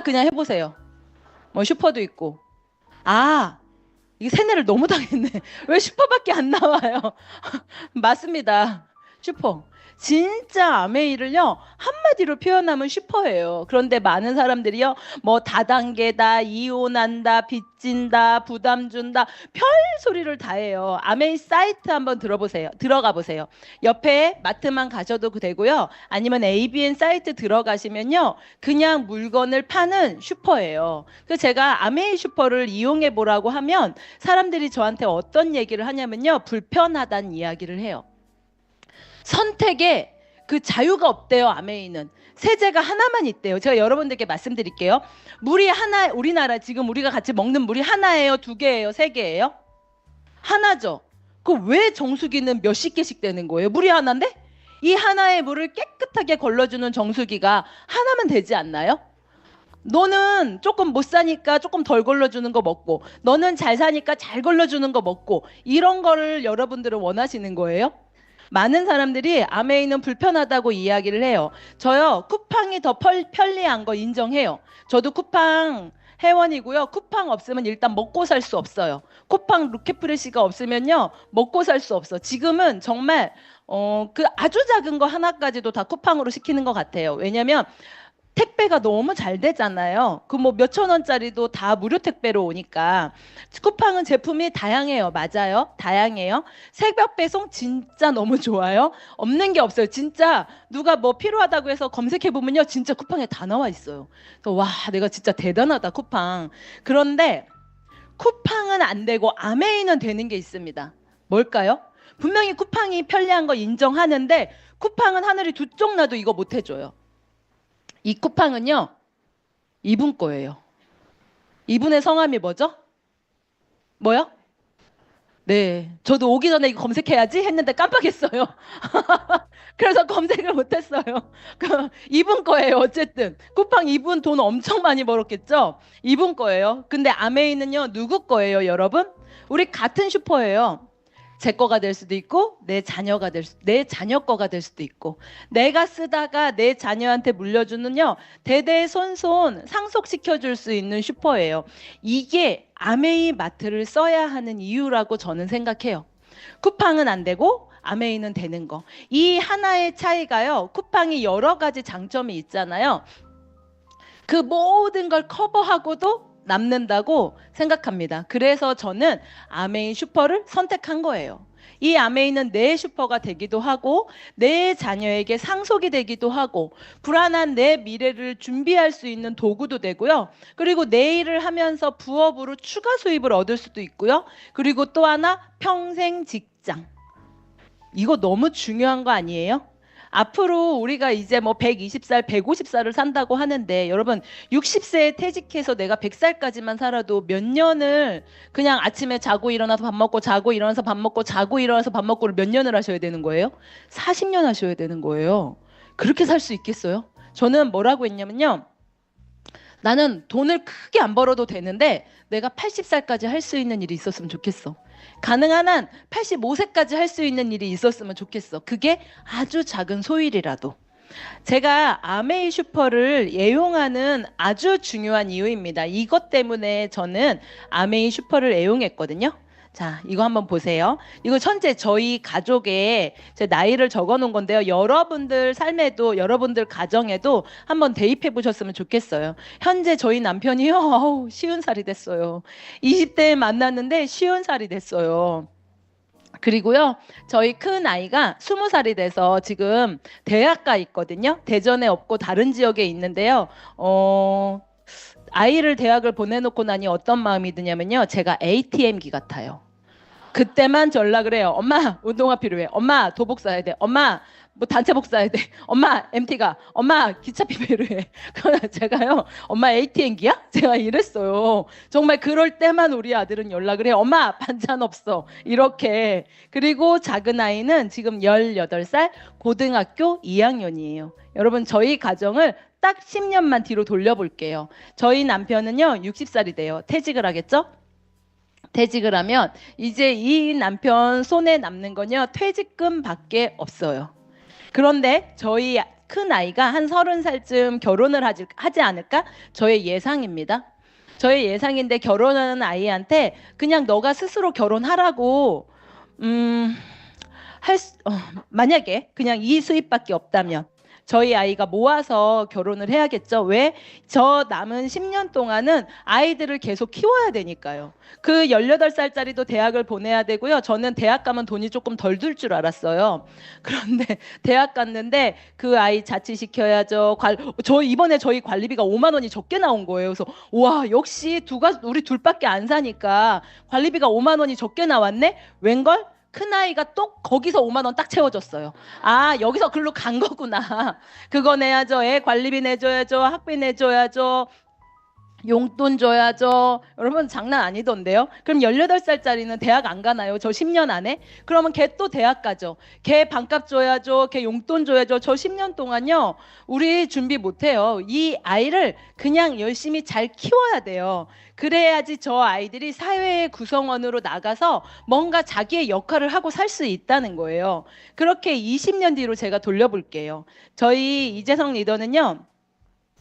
그냥 해보세요. 뭐 슈퍼도 있고. 아, 이게 세뇌를 너무 당했네. 왜 슈퍼밖에 안 나와요? 맞습니다. 슈퍼. 진짜 아메이를요, 한마디로 표현하면 슈퍼예요. 그런데 많은 사람들이요, 뭐 다단계다, 이혼한다, 빚진다, 부담 준다, 별 소리를 다 해요. 아메이 사이트 한번 들어보세요. 들어가 보세요. 옆에 마트만 가셔도 되고요. 아니면 ABN 사이트 들어가시면요, 그냥 물건을 파는 슈퍼예요. 그래서 제가 아메이 슈퍼를 이용해 보라고 하면 사람들이 저한테 어떤 얘기를 하냐면요, 불편하다는 이야기를 해요. 선택에 그 자유가 없대요. 아메이는 세제가 하나만 있대요. 제가 여러분들께 말씀드릴게요. 물이 하나, 우리나라 지금 우리가 같이 먹는 물이 하나예요, 두 개예요, 세 개예요? 하나죠. 그 왜 정수기는 몇십 개씩 되는 거예요? 물이 하나인데 이 하나의 물을 깨끗하게 걸러주는 정수기가 하나면 되지 않나요? 너는 조금 못 사니까 조금 덜 걸러주는 거 먹고, 너는 잘 사니까 잘 걸러주는 거 먹고, 이런 거를 여러분들은 원하시는 거예요? 많은 사람들이 아메이는 불편하다고 이야기를 해요. 저요, 쿠팡이 더 편리한 거 인정해요. 저도 쿠팡 회원이고요. 쿠팡 없으면 일단 먹고 살 수 없어요. 쿠팡 루켓프레시가 없으면요, 먹고 살 수 없어. 지금은 정말 그 아주 작은 거 하나까지도 다 쿠팡으로 시키는 것 같아요. 왜냐면 택배가 너무 잘 되잖아요. 그 뭐 몇천 원짜리도 다 무료 택배로 오니까. 쿠팡은 제품이 다양해요. 맞아요. 다양해요. 새벽 배송 진짜 너무 좋아요. 없는 게 없어요. 진짜 누가 뭐 필요하다고 해서 검색해 보면요, 진짜 쿠팡에 다 나와 있어요. 그래서 와, 내가 진짜 대단하다, 쿠팡. 그런데 쿠팡은 안 되고 아메이는 되는 게 있습니다. 뭘까요? 분명히 쿠팡이 편리한 거 인정하는데 쿠팡은 하늘이 두 쪽 나도 이거 못 해줘요. 이 쿠팡은요, 이분 거예요. 이분의 성함이 뭐죠? 뭐요? 네, 저도 오기 전에 이거 검색해야지 했는데 깜빡했어요. 그래서 검색을 못했어요. 이분 거예요. 어쨌든 쿠팡 이분 돈 엄청 많이 벌었겠죠? 이분 거예요. 근데 아메이는요, 누구 거예요, 여러분? 우리 같은 슈퍼예요. 제 거가 될 수도 있고 내 자녀 거가 될 수도 있고, 내가 쓰다가 내 자녀한테 물려주는요, 대대손손 상속시켜 줄 수 있는 슈퍼예요. 이게 아메이 마트를 써야 하는 이유라고 저는 생각해요. 쿠팡은 안 되고 아메이는 되는 거. 이 하나의 차이가요, 쿠팡이 여러 가지 장점이 있잖아요. 그 모든 걸 커버하고도 남는다고 생각합니다. 그래서 저는 아메이 슈퍼를 선택한 거예요. 이 아메이는 내 슈퍼가 되기도 하고, 내 자녀에게 상속이 되기도 하고, 불안한 내 미래를 준비할 수 있는 도구도 되고요. 그리고 내 일을 하면서 부업으로 추가 수입을 얻을 수도 있고요. 그리고 또 하나, 평생 직장. 이거 너무 중요한 거 아니에요? 앞으로 우리가 이제 뭐 120살, 150살을 산다고 하는데, 여러분 60세에 퇴직해서 내가 100살까지만 살아도 몇 년을 그냥 아침에 자고 일어나서 밥 먹고 자고 일어나서 밥 먹고 자고 일어나서 밥 먹고를 몇 년을 하셔야 되는 거예요? 40년 하셔야 되는 거예요. 그렇게 살 수 있겠어요? 저는 뭐라고 했냐면요, 나는 돈을 크게 안 벌어도 되는데 내가 80살까지 할 수 있는 일이 있었으면 좋겠어. 가능한 한 85세까지 할 수 있는 일이 있었으면 좋겠어. 그게 아주 작은 소일이라도. 제가 아메이 슈퍼를 애용하는 아주 중요한 이유입니다. 이것 때문에 저는 아메이 슈퍼를 애용했거든요. 자, 이거 한번 보세요. 이거 현재 저희 가족의 제 나이를 적어 놓은 건데요. 여러분들 삶에도, 여러분들 가정에도 한번 대입해 보셨으면 좋겠어요. 현재 저희 남편이요, 어우, 50살이 됐어요. 20대에 만났는데 50살이 됐어요. 그리고요, 저희 큰 아이가 20살이 돼서 지금 대학가 있거든요. 대전에 없고 다른 지역에 있는데요. 아이를 대학을 보내놓고 나니 어떤 마음이 드냐면요, 제가 ATM기 같아요. 그때만 연락을 해요. 엄마, 운동화 필요해. 엄마, 도복 사야 돼. 엄마, 뭐 단체복 사야 돼. 엄마, MT가. 엄마, 기차비 필요해. 그러나 제가요, 엄마 ATM기야? 제가 이랬어요. 정말 그럴 때만 우리 아들은 연락을 해요. 엄마, 반찬 없어. 이렇게. 그리고 작은 아이는 지금 18살 고등학교 2학년이에요. 여러분, 저희 가정을 딱 10년만 뒤로 돌려볼게요. 저희 남편은요, 60살이 돼요. 퇴직을 하겠죠? 퇴직을 하면 이제 이 남편 손에 남는 건요, 퇴직금밖에 없어요. 그런데 저희 큰 아이가 한 30살쯤 결혼을 하지 않을까? 저의 예상입니다. 저의 예상인데 결혼하는 아이한테 그냥 너가 스스로 결혼하라고 만약에 그냥 이 수입밖에 없다면 저희 아이가 모아서 결혼을 해야겠죠. 왜? 저 남은 10년 동안은 아이들을 계속 키워야 되니까요. 그 18살짜리도 대학을 보내야 되고요. 저는 대학 가면 돈이 조금 덜 들 줄 알았어요. 그런데 대학 갔는데 그 아이 자취시켜야죠. 저 이번에 저희 관리비가 5만 원이 적게 나온 거예요. 그래서 와, 역시 우리 둘밖에 안 사니까 관리비가 5만 원이 적게 나왔네? 웬걸? 큰아이가 또 거기서 5만 원 딱 채워줬어요. 아, 여기서 글로 간 거구나. 그거 내야죠. 애 관리비 내줘야죠. 학비 내줘야죠. 용돈 줘야죠. 여러분 장난 아니던데요. 그럼 18살짜리는 대학 안 가나요? 저 10년 안에? 그러면 걔 또 대학 가죠. 걔 반값 줘야죠. 걔 용돈 줘야죠. 저 10년 동안요. 우리 준비 못해요. 이 아이를 그냥 열심히 잘 키워야 돼요. 그래야지 저 아이들이 사회의 구성원으로 나가서 뭔가 자기의 역할을 하고 살 수 있다는 거예요. 그렇게 20년 뒤로 제가 돌려볼게요. 저희 이재성 리더는요.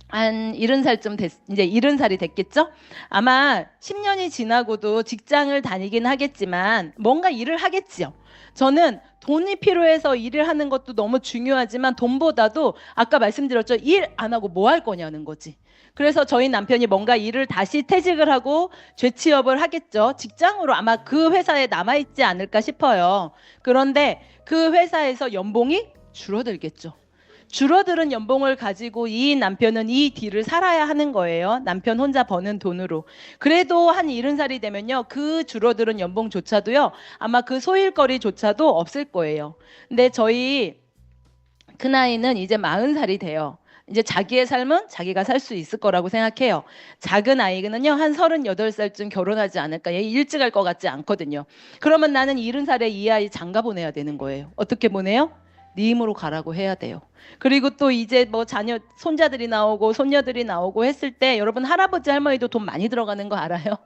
한 70살쯤 이제 70살이 됐겠죠? 아마 10년이 지나고도 직장을 다니긴 하겠지만 뭔가 일을 하겠지요. 저는 돈이 필요해서 일을 하는 것도 너무 중요하지만 돈보다도 아까 말씀드렸죠. 일 안 하고 뭐 할 거냐는 거지. 그래서 저희 남편이 뭔가 일을 다시 퇴직을 하고 재취업을 하겠죠. 직장으로 아마 그 회사에 남아있지 않을까 싶어요. 그런데 그 회사에서 연봉이 줄어들겠죠. 줄어드는 연봉을 가지고 이 남편은 이 뒤를 살아야 하는 거예요. 남편 혼자 버는 돈으로. 그래도 한 70살이 되면요. 그 줄어드는 연봉조차도요. 아마 그 소일거리조차도 없을 거예요. 근데 저희 큰아이는 이제 40살이 돼요. 이제 자기의 삶은 자기가 살 수 있을 거라고 생각해요. 작은 아이는요. 한 38살쯤 결혼하지 않을까. 얘 일찍 할 것 같지 않거든요. 그러면 나는 70살에 이 아이 장가 보내야 되는 거예요. 어떻게 보내요? 네 힘으로 가라고 해야 돼요. 그리고 또 이제 뭐 자녀, 손자들이 나오고 손녀들이 나오고 했을 때 여러분 할아버지 할머니도 돈 많이 들어가는 거 알아요?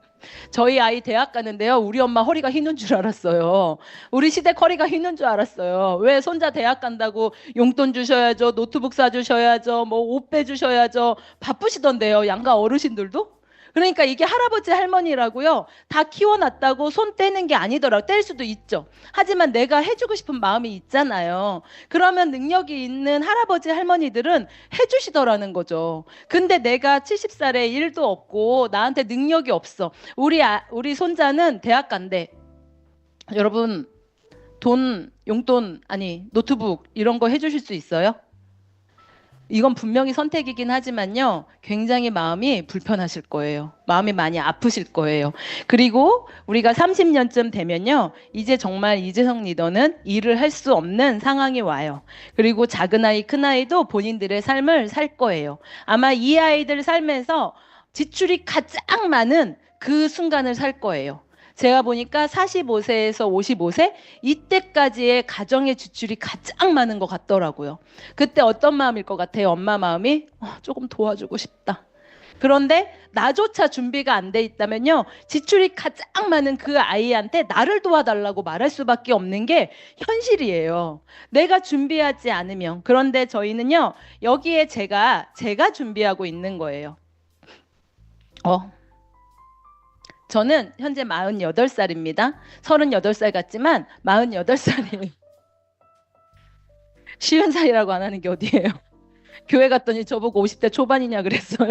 저희 아이 대학 가는데요. 우리 엄마 허리가 휘는 줄 알았어요. 우리 시댁 허리가 휘는 줄 알았어요. 왜? 손자 대학 간다고 용돈 주셔야죠. 노트북 사주셔야죠. 뭐 옷 빼주셔야죠. 바쁘시던데요. 양가 어르신들도. 그러니까 이게 할아버지 할머니라고요. 다 키워놨다고 손 떼는 게 아니더라고요. 뗄 수도 있죠. 하지만 내가 해주고 싶은 마음이 있잖아요. 그러면 능력이 있는 할아버지 할머니들은 해주시더라는 거죠. 근데 내가 70살에 일도 없고 나한테 능력이 없어. 우리 손자는 대학 간대. 여러분 돈, 용돈, 아니 노트북 이런 거 해주실 수 있어요? 이건 분명히 선택이긴 하지만요. 굉장히 마음이 불편하실 거예요. 마음이 많이 아프실 거예요. 그리고 우리가 30년쯤 되면요. 이제 정말 이재성 리더는 일을 할 수 없는 상황이 와요. 그리고 작은 아이, 큰 아이도 본인들의 삶을 살 거예요. 아마 이 아이들 삶에서 지출이 가장 많은 그 순간을 살 거예요. 제가 보니까 45세에서 55세 이때까지의 가정의 지출이 가장 많은 것 같더라고요. 그때 어떤 마음일 것 같아요? 엄마 마음이 조금 도와주고 싶다. 그런데 나조차 준비가 안 돼 있다면요. 지출이 가장 많은 그 아이한테 나를 도와달라고 말할 수밖에 없는 게 현실이에요. 내가 준비하지 않으면. 그런데 저희는요. 여기에 제가 준비하고 있는 거예요. 저는 현재 48살입니다. 38살 같지만 48살이 쉬운 살이라고 안 하는 게 어디예요? 교회 갔더니 저보고 50대 초반이냐 그랬어요.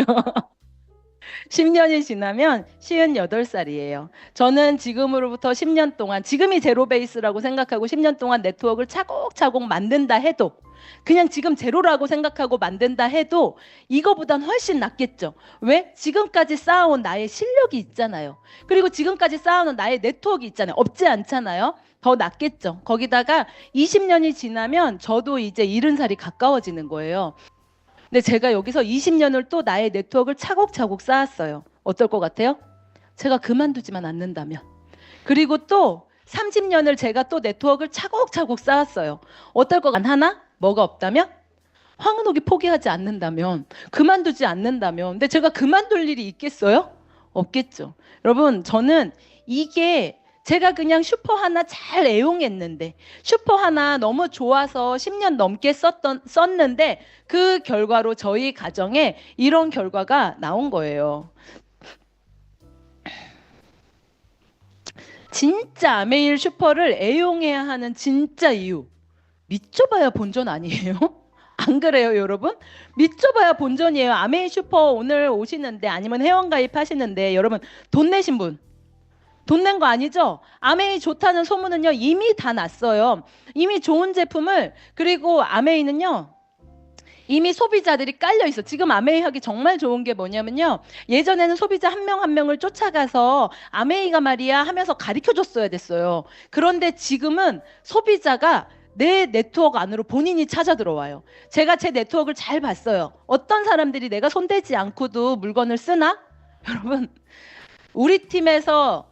10년이 지나면 58살이에요. 저는 지금으로부터 10년 동안, 지금이 제로 베이스라고 생각하고 10년 동안 네트워크를 차곡차곡 만든다 해도, 그냥 지금 제로라고 생각하고 만든다 해도 이거보단 훨씬 낫겠죠. 왜? 지금까지 쌓아온 나의 실력이 있잖아요. 그리고 지금까지 쌓아온 나의 네트워크 있잖아요. 없지 않잖아요. 더 낫겠죠. 거기다가 20년이 지나면 저도 이제 70살이 가까워지는 거예요. 근데 제가 여기서 20년을 또 나의 네트워크를 차곡차곡 쌓았어요. 어떨 것 같아요? 제가 그만두지만 않는다면. 그리고 또 30년을 제가 또 네트워크를 차곡차곡 쌓았어요. 어떨 것 같나? 뭐가 없다면? 황은옥이 포기하지 않는다면, 그만두지 않는다면. 근데 제가 그만둘 일이 있겠어요? 없겠죠. 여러분, 저는 이게 제가 그냥 슈퍼 하나 잘 애용했는데, 슈퍼 하나 너무 좋아서 10년 넘게 썼는데 그 결과로 저희 가정에 이런 결과가 나온 거예요. 진짜 아메일 슈퍼를 애용해야 하는 진짜 이유. 믿져봐야 본전 아니에요? 안 그래요, 여러분? 믿져봐야 본전이에요. 아메이 슈퍼 오늘 오시는데 아니면 회원가입 하시는데 여러분 돈 내신 분? 돈 낸 거 아니죠? 아메이 좋다는 소문은요 이미 다 났어요. 이미 좋은 제품을, 그리고 아메이는요 이미 소비자들이 깔려 있어. 지금 아메이 하기 정말 좋은 게 뭐냐면요, 예전에는 소비자 한 명 한 명을 쫓아가서 아메이가 말이야 하면서 가르쳐 줬어야 됐어요. 그런데 지금은 소비자가 내 네트워크 안으로 본인이 찾아 들어와요. 제가 제 네트워크를 잘 봤어요. 어떤 사람들이 내가 손대지 않고도 물건을 쓰나? 여러분, 우리 팀에서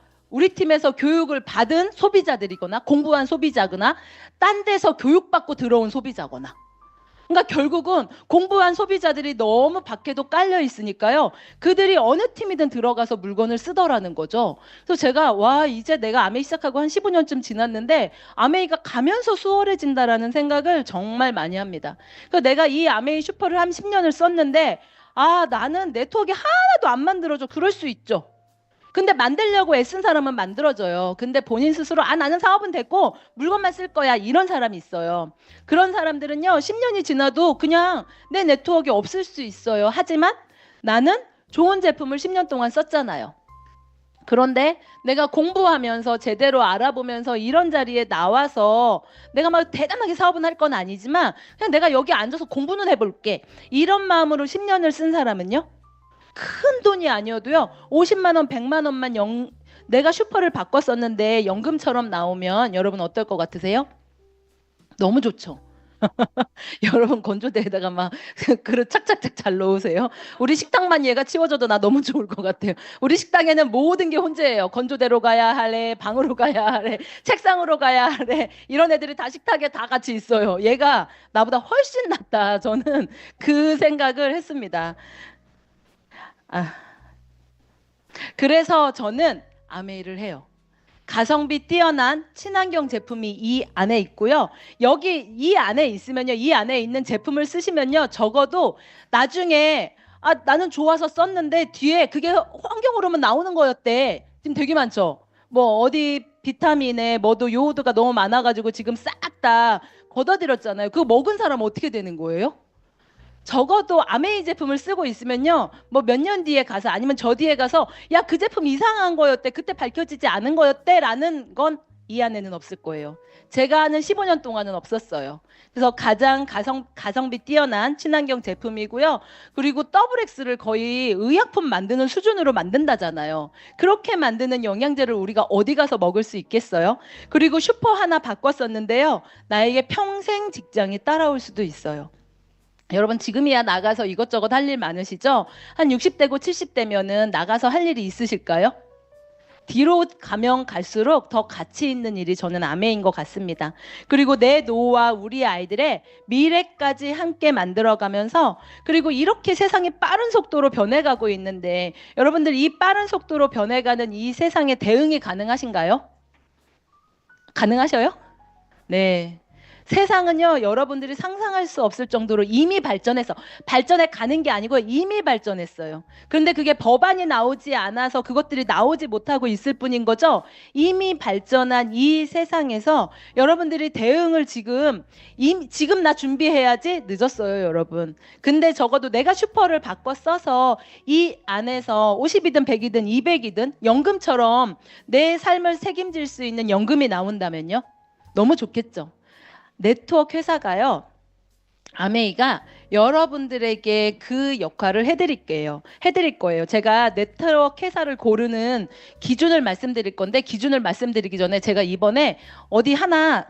교육을 받은 소비자들이거나 공부한 소비자거나 딴 데서 교육받고 들어온 소비자거나, 그러니까 결국은 공부한 소비자들이 너무 밖에도 깔려 있으니까요, 그들이 어느 팀이든 들어가서 물건을 쓰더라는 거죠. 그래서 제가 와, 이제 내가 아메이 시작하고 한 15년쯤 지났는데 아메이가 가면서 수월해진다라는 생각을 정말 많이 합니다. 그래서 내가 이 아메이 슈퍼를 한 10년을 썼는데, 아, 나는 네트워크 하나도 안 만들어져. 그럴 수 있죠. 근데 만들려고 애쓴 사람은 만들어져요. 근데 본인 스스로 나는 사업은 됐고 물건만 쓸 거야, 이런 사람이 있어요. 그런 사람들은요 10년이 지나도 그냥 내 네트워크가 없을 수 있어요. 하지만 나는 좋은 제품을 10년 동안 썼잖아요. 그런데 내가 공부하면서 제대로 알아보면서 이런 자리에 나와서 내가 막 대단하게 사업은 할 건 아니지만 그냥 내가 여기 앉아서 공부는 해볼게, 이런 마음으로 10년을 쓴 사람은요, 큰 돈이 아니어도요 50만 원, 100만 원만 내가 슈퍼를 바꿨었는데 연금처럼 나오면 여러분 어떨 것 같으세요? 너무 좋죠. 여러분 건조대에다가 막 그릇 착착착 잘 넣으세요. 우리 식당만 얘가 치워줘도 나 너무 좋을 것 같아요. 우리 식당에는 모든 게 혼재예요. 건조대로 가야 하래, 방으로 가야 하래, 책상으로 가야 하래, 이런 애들이 다 식탁에 다 같이 있어요. 얘가 나보다 훨씬 낫다. 저는 그 생각을 했습니다. 그래서 저는 아메이를 해요. 가성비 뛰어난 친환경 제품이 이 안에 있고요. 여기 이 안에 있으면요, 이 안에 있는 제품을 쓰시면요, 적어도 나중에 나는 좋아서 썼는데 뒤에 그게 환경 호르몬 나오는 거였대. 지금 되게 많죠. 뭐 어디 비타민에 뭐도 요오드가 너무 많아가지고 지금 싹 다 걷어들였잖아요. 그거 먹은 사람 어떻게 되는 거예요? 적어도 아메이 제품을 쓰고 있으면요, 뭐 몇 년 뒤에 가서 아니면 저 뒤에 가서 야, 그 제품 이상한 거였대, 그때 밝혀지지 않은 거였대 라는 건 이 안에는 없을 거예요. 제가 하는 15년 동안은 없었어요. 그래서 가장 가성비 뛰어난 친환경 제품이고요. 그리고 더블 X를 거의 의약품 만드는 수준으로 만든다잖아요. 그렇게 만드는 영양제를 우리가 어디 가서 먹을 수 있겠어요? 그리고 슈퍼 하나 바꿨었는데요, 나에게 평생 직장이 따라올 수도 있어요. 여러분 지금이야 나가서 이것저것 할 일 많으시죠? 한 60대고 70대면은 나가서 할 일이 있으실까요? 뒤로 가면 갈수록 더 가치 있는 일이 저는 아메인 것 같습니다. 그리고 내 노후와 우리 아이들의 미래까지 함께 만들어가면서, 그리고 이렇게 세상이 빠른 속도로 변해가고 있는데 여러분들 이 빠른 속도로 변해가는 이 세상에 대응이 가능하신가요? 가능하셔요? 네. 세상은요 여러분들이 상상할 수 없을 정도로 이미 발전해 가는 게 아니고 이미 발전했어요. 그런데 그게 법안이 나오지 않아서 그것들이 나오지 못하고 있을 뿐인 거죠. 이미 발전한 이 세상에서 여러분들이 대응을 지금 나 준비해야지. 늦었어요 여러분. 근데 적어도 내가 슈퍼를 바꿔 써서 이 안에서 50이든 100이든 200이든 연금처럼 내 삶을 책임질 수 있는 연금이 나온다면요, 너무 좋겠죠. 네트워크 회사가요, 아메이가 여러분들에게 그 역할을 해드릴 거예요. 제가 네트워크 회사를 고르는 기준을 말씀드릴 건데, 기준을 말씀드리기 전에 제가 이번에 어디 하나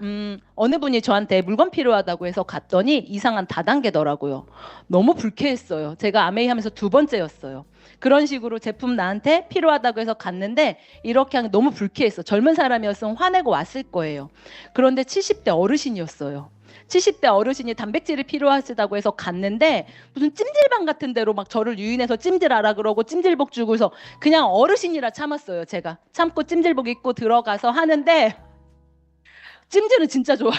어느 분이 저한테 물건 필요하다고 해서 갔더니 이상한 다단계더라고요. 너무 불쾌했어요. 제가 아메이 하면서 2번째였어요. 그런 식으로 제품 나한테 필요하다고 해서 갔는데 이렇게 하는 게 너무 불쾌했어. 젊은 사람이었으면 화내고 왔을 거예요. 그런데 70대 어르신이었어요. 70대 어르신이 단백질이 필요하시다고 해서 갔는데 무슨 찜질방 같은 데로 막 저를 유인해서 찜질하라 그러고 찜질복 주고서 그냥 어르신이라 참았어요. 제가 참고 찜질복 입고 들어가서 하는데 찜질은 진짜 좋아요.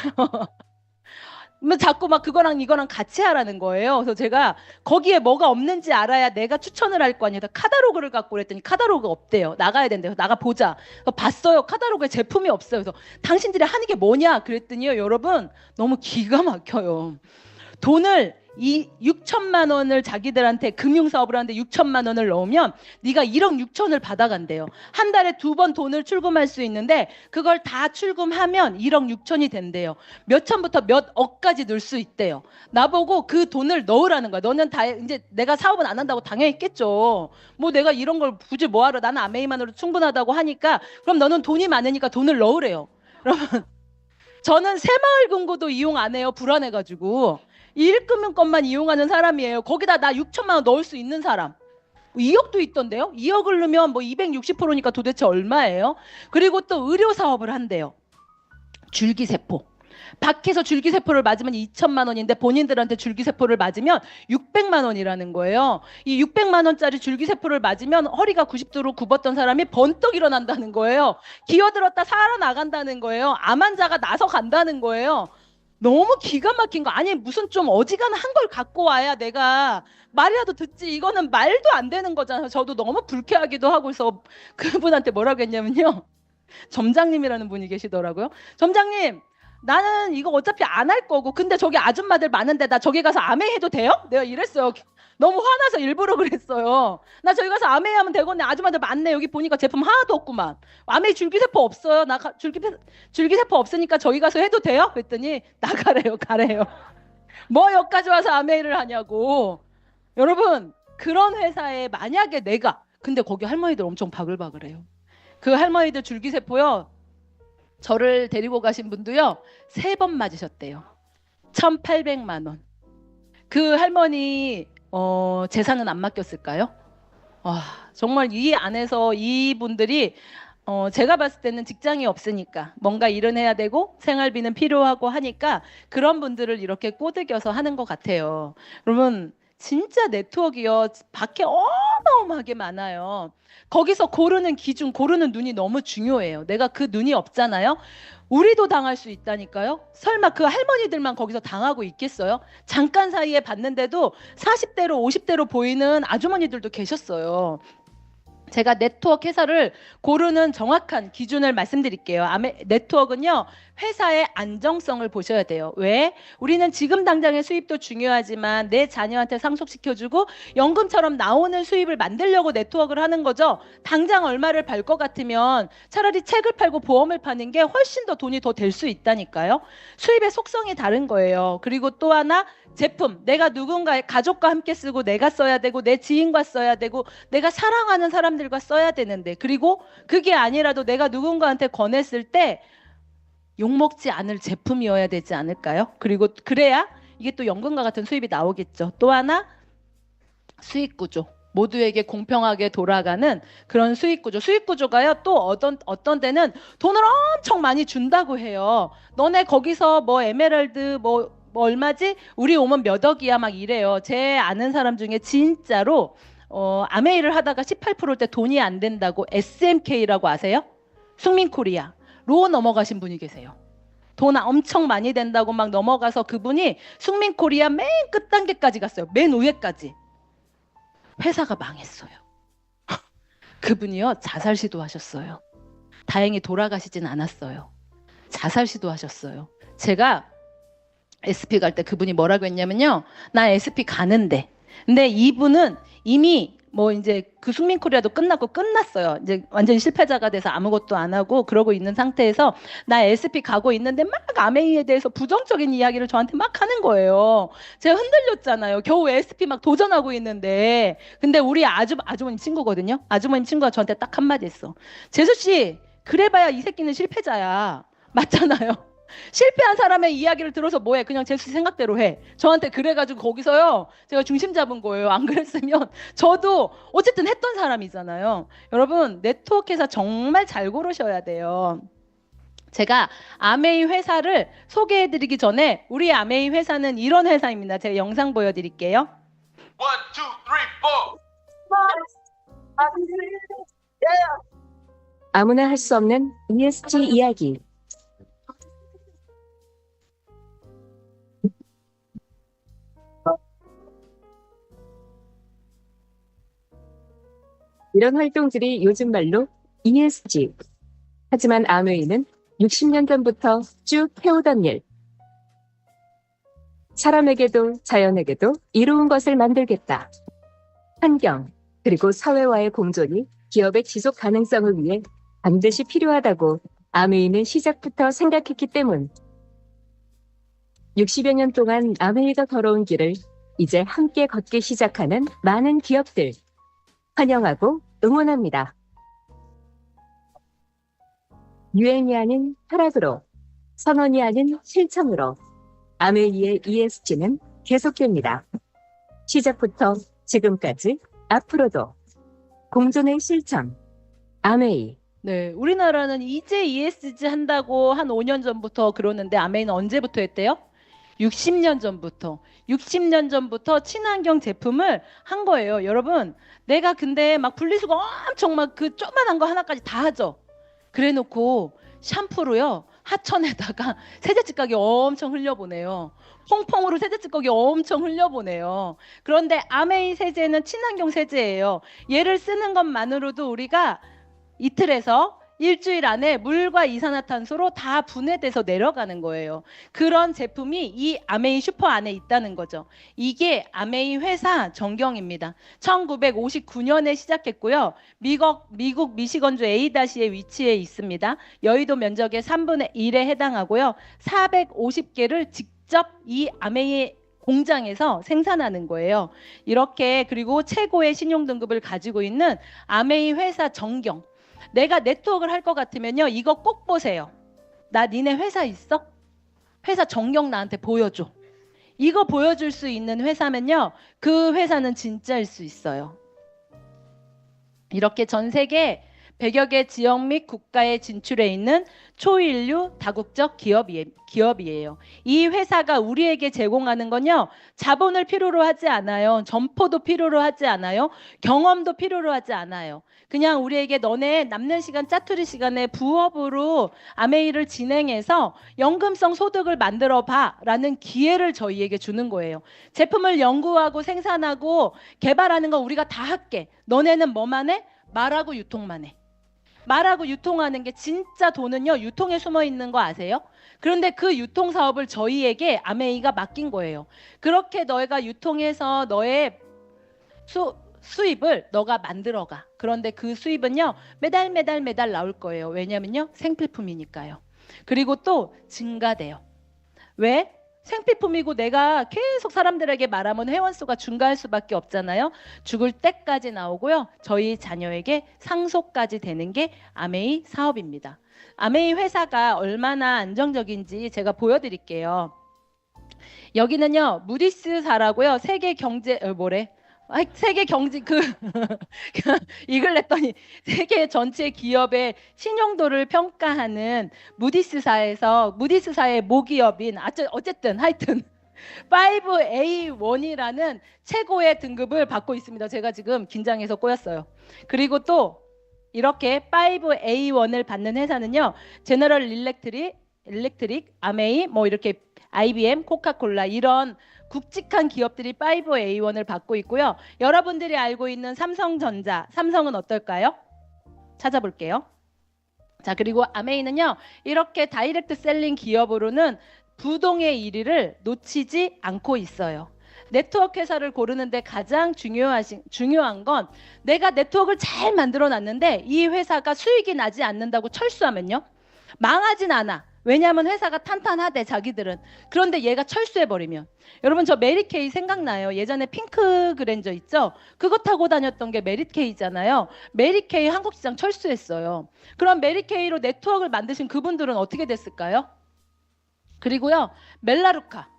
뭐 자꾸 막 그거랑 이거랑 같이 하라는 거예요. 그래서 제가 거기에 뭐가 없는지 알아야 내가 추천을 할 거 아니에요. 카다로그를 갖고 그랬더니 카다로그가 없대요. 나가야 된대요. 나가 보자. 봤어요. 카다로그에 제품이 없어요. 그래서 당신들이 하는 게 뭐냐 그랬더니요. 여러분 너무 기가 막혀요. 돈을 이 6천만 원을 자기들한테 금융사업을 하는데 6천만 원을 넣으면 네가 1억 6천을 받아간대요. 한 달에 2번 돈을 출금할 수 있는데 그걸 다 출금하면 1억 6천이 된대요. 몇 천부터 몇 억까지 넣을 수 있대요. 나보고 그 돈을 넣으라는 거야. 너는 다 이제 내가 사업은 안 한다고 당연했겠죠. 뭐 내가 이런 걸 굳이 뭐하러 나는 아메이만으로 충분하다고 하니까 그럼 너는 돈이 많으니까 돈을 넣으래요. 여러분 저는 새마을금고도 이용 안 해요. 불안해가지고. 일금융권만 이용하는 사람이에요. 거기다 나 6천만 원 넣을 수 있는 사람. 2억도 있던데요. 2억을 넣으면 뭐 260%니까 도대체 얼마예요? 그리고 또 의료 사업을 한대요. 줄기세포. 밖에서 줄기세포를 맞으면 2천만 원인데 본인들한테 줄기세포를 맞으면 600만 원이라는 거예요. 이 600만 원짜리 줄기세포를 맞으면 허리가 90도로 굽었던 사람이 번떡 일어난다는 거예요. 기어들었다 살아나간다는 거예요. 암 환자가 나서 간다는 거예요. 너무 기가 막힌 거. 아니 무슨 좀 어지간한 걸 갖고 와야 내가 말이라도 듣지. 이거는 말도 안 되는 거잖아요. 저도 너무 불쾌하기도 하고 해서 그분한테 뭐라고 했냐면요. 점장님이라는 분이 계시더라고요. 점장님 나는 이거 어차피 안 할 거고 근데 저기 아줌마들 많은데 나 저기 가서 아메 해도 돼요? 내가 이랬어요. 너무 화나서 일부러 그랬어요. 나 저기 가서 아메 하면 되겠네. 아줌마들 많네. 여기 보니까 제품 하나도 없구만. 아메 줄기세포 없어요. 나 줄기세포 없으니까 저기 가서 해도 돼요? 그랬더니 나가래요. 가래요. 뭐 여기까지 와서 아메를 하냐고. 여러분 그런 회사에 만약에 내가 근데 거기 할머니들 엄청 바글바글해요. 그 할머니들 줄기세포요. 저를 데리고 가신 분도요. 3번 맞으셨대요. 1,800만 원. 그 할머니 재산은 안 맡겼을까요? 와, 정말 이 안에서 이분들이 제가 봤을 때는 직장이 없으니까 뭔가 일은 해야 되고 생활비는 필요하고 하니까 그런 분들을 이렇게 꼬드겨서 하는 것 같아요. 여러분 진짜 네트워크요. 밖에 어마어마하게 많아요. 거기서 고르는 기준, 고르는 눈이 너무 중요해요. 내가 그 눈이 없잖아요. 우리도 당할 수 있다니까요. 설마 그 할머니들만 거기서 당하고 있겠어요? 잠깐 사이에 봤는데도 40대로 50대로 보이는 아주머니들도 계셨어요. 제가 네트워크 회사를 고르는 정확한 기준을 말씀드릴게요. 네트워크는요. 회사의 안정성을 보셔야 돼요. 왜? 우리는 지금 당장의 수입도 중요하지만 내 자녀한테 상속시켜주고 연금처럼 나오는 수입을 만들려고 네트워크를 하는 거죠. 당장 얼마를 벌 것 같으면 차라리 책을 팔고 보험을 파는 게 훨씬 더 돈이 더 될 수 있다니까요. 수입의 속성이 다른 거예요. 그리고 또 하나 제품, 내가 누군가의 가족과 함께 쓰고 내가 써야 되고 내 지인과 써야 되고 내가 사랑하는 사람들과 써야 되는데 그리고 그게 아니라도 내가 누군가한테 권했을 때 욕먹지 않을 제품이어야 되지 않을까요? 그리고 그래야 이게 또 연금과 같은 수입이 나오겠죠. 또 하나 수익 구조. 모두에게 공평하게 돌아가는 그런 수익 구조. 수익 구조가요. 또 어떤 데는 돈을 엄청 많이 준다고 해요. 너네 거기서 뭐 에메랄드 뭐 얼마지? 우리 오면 몇 억이야 막 이래요. 제 아는 사람 중에 진짜로 아메이를 하다가 18%일 때 돈이 안 된다고 SMK라고 아세요? 숙민코리아로 넘어가신 분이 계세요. 돈 엄청 많이 된다고 막 넘어가서 그분이 숙민코리아 맨 끝단계까지 갔어요. 맨 위에까지. 회사가 망했어요. 그분이요. 자살 시도하셨어요. 다행히 돌아가시진 않았어요. 자살 시도하셨어요. 제가 SP 갈 때 그분이 뭐라고 했냐면요. 나 SP 가는데. 근데 이분은 이미 뭐 이제 그 숙민코리아도 끝났어요. 이제 완전히 실패자가 돼서 아무것도 안 하고 그러고 있는 상태에서 나 SP 가고 있는데 막 아메이에 대해서 부정적인 이야기를 저한테 막 하는 거예요. 제가 흔들렸잖아요. 겨우 SP 막 도전하고 있는데. 근데 우리 아주머니 친구거든요. 아주머니 친구가 저한테 딱 한마디 했어. 재수 씨, 그래봐야 이 새끼는 실패자야. 맞잖아요. 실패한 사람의 이야기를 들어서 뭐해? 그냥 제 생각대로 해. 저한테 그래가지고 거기서요. 제가 중심 잡은 거예요. 안 그랬으면 저도 어쨌든 했던 사람이잖아요. 여러분 네트워크 회사 정말 잘 고르셔야 돼요. 제가 아메이 회사를 소개해드리기 전에 우리 아메이 회사는 이런 회사입니다. 제가 영상 보여드릴게요. 1, 2, 3, 4. 아무나 할 수 없는 ESG 이야기. 이런 활동들이 요즘 말로 ESG. 하지만 아메이는 60년 전부터 쭉 해오던 일. 사람에게도 자연에게도 이로운 것을 만들겠다. 환경, 그리고 사회와의 공존이 기업의 지속 가능성을 위해 반드시 필요하다고 아메이는 시작부터 생각했기 때문. 60여 년 동안 아메이가 걸어온 길을 이제 함께 걷기 시작하는 많은 기업들. 환영하고 응원합니다. 유행이 아닌 철학으로, 선언이 아닌 실천으로 아메이의 ESG는 계속됩니다. 시작부터 지금까지 앞으로도 공존의 실천, 아메이. 네, 우리나라는 이제 ESG 한다고 한 5년 전부터 그러는데 아메이는 언제부터 했대요? 60년 전부터. 60년 전부터 친환경 제품을 한 거예요. 여러분, 내가 근데 막 분리수거 엄청 막 그 조그만한 거 하나까지 다 하죠. 그래 놓고 샴푸로요. 하천에다가 세제찌꺼기 엄청 흘려보내요. 퐁퐁으로 세제찌꺼기 엄청 흘려보내요. 그런데 아메이 세제는 친환경 세제예요. 얘를 쓰는 것만으로도 우리가 이틀에서 일주일 안에 물과 이산화탄소로 다 분해돼서 내려가는 거예요. 그런 제품이 이 아메이 슈퍼 안에 있다는 거죠. 이게 아메이 회사 전경입니다. 1959년에 시작했고요. 미국 미시건주 A다시에 위치해 있습니다. 여의도 면적의 3분의 1에 해당하고요. 450개를 직접 이 아메이 공장에서 생산하는 거예요. 이렇게 그리고 최고의 신용 등급을 가지고 있는 아메이 회사 전경. 내가 네트워크를 할 것 같으면요. 이거 꼭 보세요. 나 니네 회사 있어? 회사 전경 나한테 보여줘. 이거 보여줄 수 있는 회사면요. 그 회사는 진짜일 수 있어요. 이렇게 전 세계 100여 개 지역 및 국가에 진출해 있는 초인류 다국적 기업이에요. 이 회사가 우리에게 제공하는 건요. 자본을 필요로 하지 않아요. 점포도 필요로 하지 않아요. 경험도 필요로 하지 않아요. 그냥 우리에게 너네 남는 시간 짜투리 시간에 부업으로 아메이를 진행해서 연금성 소득을 만들어 봐 라는 기회를 저희에게 주는 거예요. 제품을 연구하고 생산하고 개발하는 건 우리가 다 할게. 너네는 뭐만 해? 말하고 유통만 해. 말하고 유통하는 게 진짜 돈은요. 유통에 숨어 있는 거 아세요? 그런데 그 유통 사업을 저희에게 아메이가 맡긴 거예요. 그렇게 너희가 유통해서 너의 수입을 너가 만들어가. 그런데 그 수입은요. 매달 나올 거예요. 왜냐면요. 생필품이니까요. 그리고 또 증가돼요. 왜? 생필품이고 내가 계속 사람들에게 말하면 회원수가 증가할 수밖에 없잖아요. 죽을 때까지 나오고요. 저희 자녀에게 상속까지 되는 게 아메이 사업입니다. 아메이 회사가 얼마나 안정적인지 제가 보여드릴게요. 여기는요. 무디스사라고요. 세계 경제 세계 경제 읽으랬더니 세계 전체 기업의 신용도를 평가하는 무디스사의 모기업인 어쨌든 하여튼 5A1이라는 최고의 등급을 받고 있습니다. 제가 지금 긴장해서 꼬였어요. 그리고 또 이렇게 5A1을 받는 회사는요. 제너럴 일렉트릭, 아메이, 뭐 이렇게 IBM, 코카콜라 이런 굵직한 기업들이 5A1을 받고 있고요. 여러분들이 알고 있는 삼성은 어떨까요? 찾아볼게요. 자, 그리고 아메이는요. 이렇게 다이렉트 셀링 기업으로는 부동의 1위를 놓치지 않고 있어요. 네트워크 회사를 고르는데 가장 중요한 건 내가 네트워크를 잘 만들어 놨는데 이 회사가 수익이 나지 않는다고 철수하면요. 망하진 않아. 왜냐하면 회사가 탄탄하대 자기들은. 그런데 얘가 철수해버리면. 여러분 저 메리케이 생각나요. 예전에 핑크 그랜저 있죠. 그거 타고 다녔던 게 메리케이잖아요. 메리케이 한국시장 철수했어요. 그럼 메리케이로 네트워크를 만드신 그분들은 어떻게 됐을까요? 그리고요. 멜라루카.